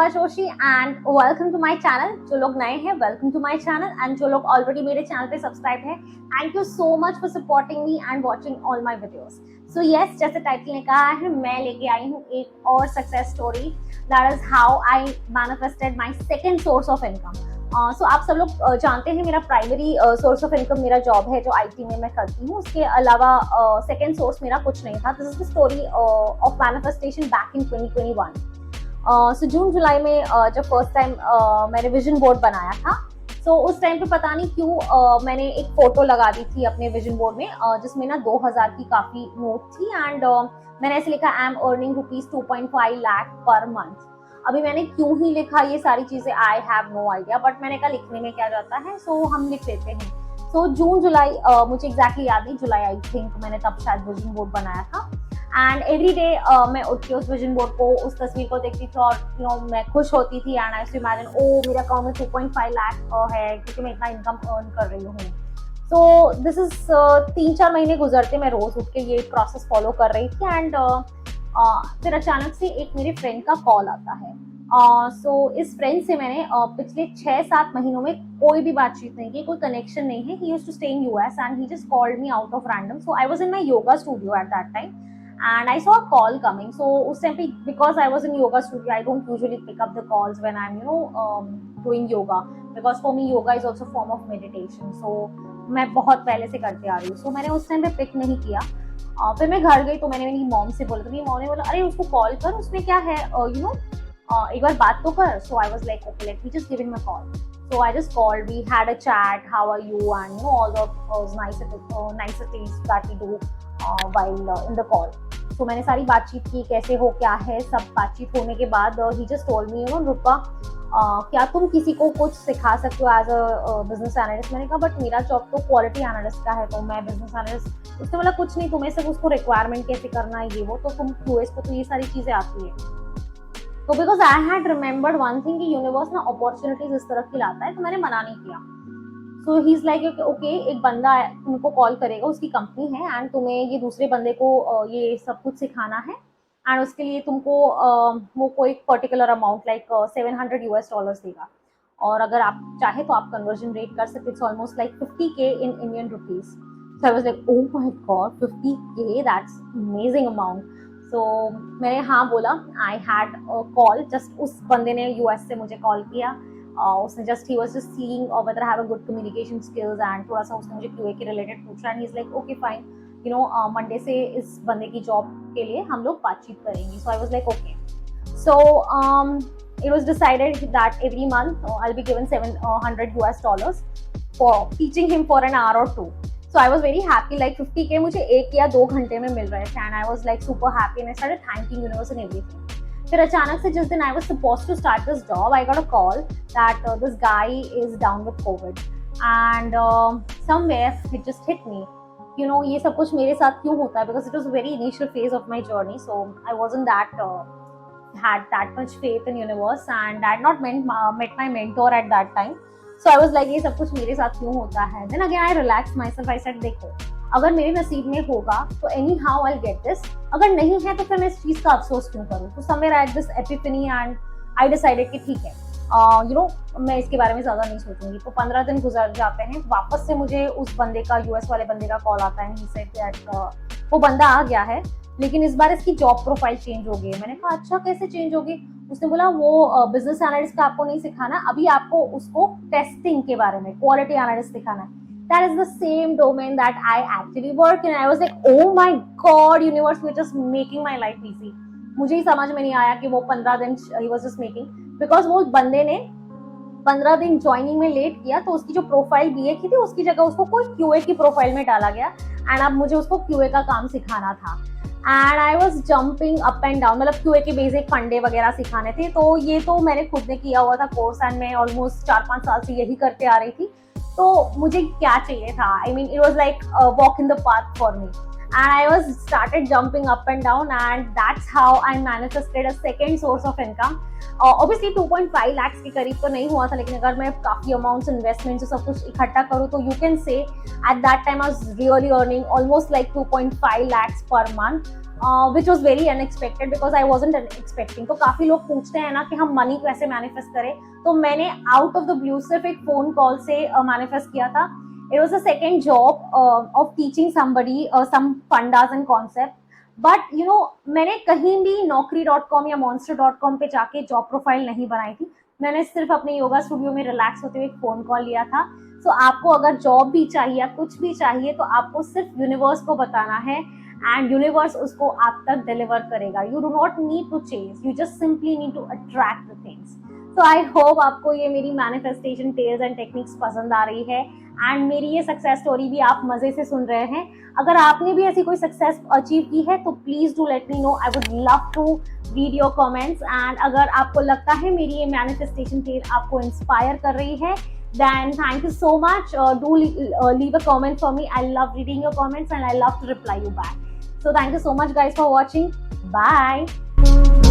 Joshi and welcome to my channel. जो लोग नए हैं welcome to my channel and जो लोग ऑलरेडी मेरे चैनल पे सब्सक्राइब है thank you so much for supporting me and watching all my videos. So yes, जैसे टाइटल ने कहा है, मैं लेके आई हूँ एक और success story. That is how I manifested my second source of income. So आप सब लोग जानते हैं मेरा प्राइमरी सोर्स ऑफ इनकम मेरा जॉब है जो आईटी में मैं करती हूँ। उसके अलावा सेकंड सोर्स मेरा कुछ नहीं था। This is the story of manifestation back in 2021। सो जून जुलाई में जब फर्स्ट टाइम मैंने विजन बोर्ड बनाया था, तो उस टाइम पे पता नहीं क्यों मैंने एक फोटो लगा दी थी अपने विजन बोर्ड में जिसमें ना 2000 की काफी नोट थी एंड मैंने ऐसे लिखा I am earning ₹2.5 lakh per month. अभी मैंने क्यों ही लिखा ये सारी चीजें, I have no idea, but मैंने कहा लिखने में क्या जाता है, सो हम लिख लेते हैं। सो जून जुलाई मुझे एग्जैक्टली याद नहीं, जुलाई आई थिंक मैंने तब शायद विजन बोर्ड बनाया था। एंड एवरी डे मैं उठ के उस विजन बोर्ड को, उस तस्वीर को देखती थी और मैं खुश होती थी एंड आई टू इमेजिन ओ मेरा अकाउंट में 2.5 लाख है क्योंकि मैं इतना इनकम अर्न कर रही हूँ। सो दिस इज 3-4 महीने गुजरते मैं रोज उठ के ये प्रोसेस फॉलो कर रही थी एंड फिर अचानक से एक मेरे फ्रेंड का कॉल आता है। सो इस फ्रेंड से मैंने पिछले 6-7 महीनों में कोई भी बातचीत नहीं की, कोई कनेक्शन नहीं है। He used to stay in US and he just called me out of random. So I was in my yoga studio at that time and I saw a call coming. So उस time पे because I was in yoga studio, I don't usually pick up the calls when I'm doing yoga because for me yoga is also a form of meditation. So मैं बहुत पहले से करते आ रही हूँ, so मैंने उस टाइम पे पिक नहीं किया। फिर मैं घर गई तो मैंने मेरी मॉम से बोला, तो मेरी मॉम ने बोला अरे उसको कॉल कर, उसमें क्या है एक बार बात तो कर। So I was like okay, let me just give him a call. So I just called, we had a chat, how are you, and all the niceties that we do while in the call. तो मैंने सारी बातचीत की, कैसे हो, क्या है, सब बातचीत होने के बाद ही जस्ट टोल्ड मी रूपा क्या तुम किसी को कुछ सिखा सकते हो एज अ बिजनेस एनालिस्ट। मैंने कहा बट मेरा जॉब तो क्वालिटी एनालिस्ट का है, तो मैं बिजनेस एनालिस्ट। उसने बोला कुछ नहीं, तुम्हें सिर्फ उसको रिक्वायरमेंट कैसे करना है ये वो, तो तुम क्यूएस को तो ये सारी चीजें आती है। तो because I had remembered one thing कि यूनिवर्स ना अपॉर्चुनिटीज इस तरह की लाता है, तो मैंने मना नहीं किया। सो ही इज लाइक ओके, एक बंदा तुमको कॉल करेगा, उसकी कंपनी है एंड तुम्हें ये दूसरे बंदे को ये सब कुछ सिखाना है एंड उसके लिए तुमको वो कोई पर्टिकुलर अमाउंट लाइक $700 देगा और अगर आप चाहे तो आप कन्वर्जन रेट कर सकते, it's almost like 50K in Indian rupees. So I was like oh my God 50K, that's amazing amount. So मैंने हाँ बोला। आई हैड कॉल, जस्ट उस बंदे ने यूएस से मुझे कॉल किया। उसने just he was just seeing whether I have a good communication skills and थोड़ा सा उसने मुझे क्यूए के रिलेटेड पूछा and he is like okay fine, Monday से इस बंदे की जॉब के लिए हम लोग बातचीत करेंगे। So I was like okay. So it was decided that every month I'll be given $700 for teaching him for an hour or two. So I was very happy, like 50K मुझे 1 या 2 घंटे में मिल रहे थे and I was like super happy and I started thanking universe and everything. फिर अचानक से जिस दिन I was supposed to start this job, I got a call that this guy is down with COVID and somewhere it just hit me. ये सब कुछ मेरे साथ क्यों होता है, because it was a very initial phase of my journey, so I wasn't that had that much faith in universe and I had not met my mentor at that time. So I was like ये सब कुछ मेरे साथ क्यों होता है। Then again I relaxed myself, I said देखो अगर मेरे नसीब में होगा तो any how I get this, अगर नहीं है तो फिर मैं इस चीज का अफसोस क्यों करूँ। तो somewhere I had this Epiphany and I decided कि ठीक है मैं इसके बारे में ज्यादा नहीं सोचूंगी। तो 15 दिन गुजर जाते हैं, वापस से मुझे उस बंदे का, यूएस वाले बंदे का कॉल आता है। ही सेड दैट वो बंदा आ गया है लेकिन इस बार इसकी जॉब प्रोफाइल चेंज हो गई है। मैंने कहा अच्छा कैसे चेंज होगी। उसने बोला वो बिजनेस एनालिस्ट का आपको नहीं सिखाना, अभी आपको उसको टेस्टिंग के बारे में, क्वालिटी एनालिस्ट सिखाना है। That is the same domain that I actually work in. I was like, oh my God, universe was just making my life easy. मुझे ही समझ में नहीं आया कि वो 15 दिन he was just making, because वो बंदे ने 15 दिन ज्वाइनिंग में लेट किया तो उसकी जो प्रोफाइल बीए की थी उसकी जगह उसको कोई क्यूए की प्रोफाइल में डाला गया एंड अब मुझे उसको क्यूए का काम सिखाना था। And I was jumping up and down, मतलब क्यूए के बेसिक फंडे वगैरह सिखाने थे। तो ये तो मैंने खुद ने किया हुआ था कोर्स एंड मैं ऑलमोस्ट 4-5 साल से यही करते आ रही थी। तो मुझे क्या चाहिए था, I mean it was like walk in the path for me and I was started jumping up and down and that's how I manifested a second source of income. Obviously 2.5 lakh के करीब तो नहीं हुआ था, लेकिन अगर मैं काफी अमाउंट्स इन्वेस्टमेंट सब कुछ इकट्ठा करूँ तो you can say eight that time I was really earning almost like 2.5 lakhs per month which was very unexpected because I wasn't expecting. तो काफी लोग पूछते हैं ना कि हम मनी कैसे मैनिफेस्ट करें, तो मैंने आउट ऑफ द ब्लू सिर्फ एक फोन कॉल से मैनिफेस्ट किया था। It was a second job of teaching somebody some fundas and concept, but you know मैंने कहीं भी naukri.com या monster.com पे जाके जॉब प्रोफाइल नहीं बनाई थी। मैंने सिर्फ अपने योगा स्टूडियो में रिलैक्स होते हुए एक फोन कॉल लिया था। सो आपको अगर जॉब भी चाहिए, कुछ भी चाहिए, तो आपको सिर्फ यूनिवर्स को बताना है एंड यूनिवर्स उसको आप तक डिलीवर करेगा। You do not need to change, you just simply need to attract the things. So I hope आपको ये मेरी मैनिफेस्टेशन टेल्स एंड टेक्निक्स पसंद आ रही है एंड मेरी ये सक्सेस स्टोरी भी आप मजे से सुन रहे हैं। अगर आपने भी ऐसी कोई सक्सेस अचीव की है तो please do let me know, I would love to read your comments. And अगर आपको लगता है मेरी ये मैनिफेस्टेशन टेल आपको इंस्पायर कर रही है, then thank you so much. Do leave a comment for me. I love reading your comments and I love to reply you back. So thank you so much guys for watching. Bye.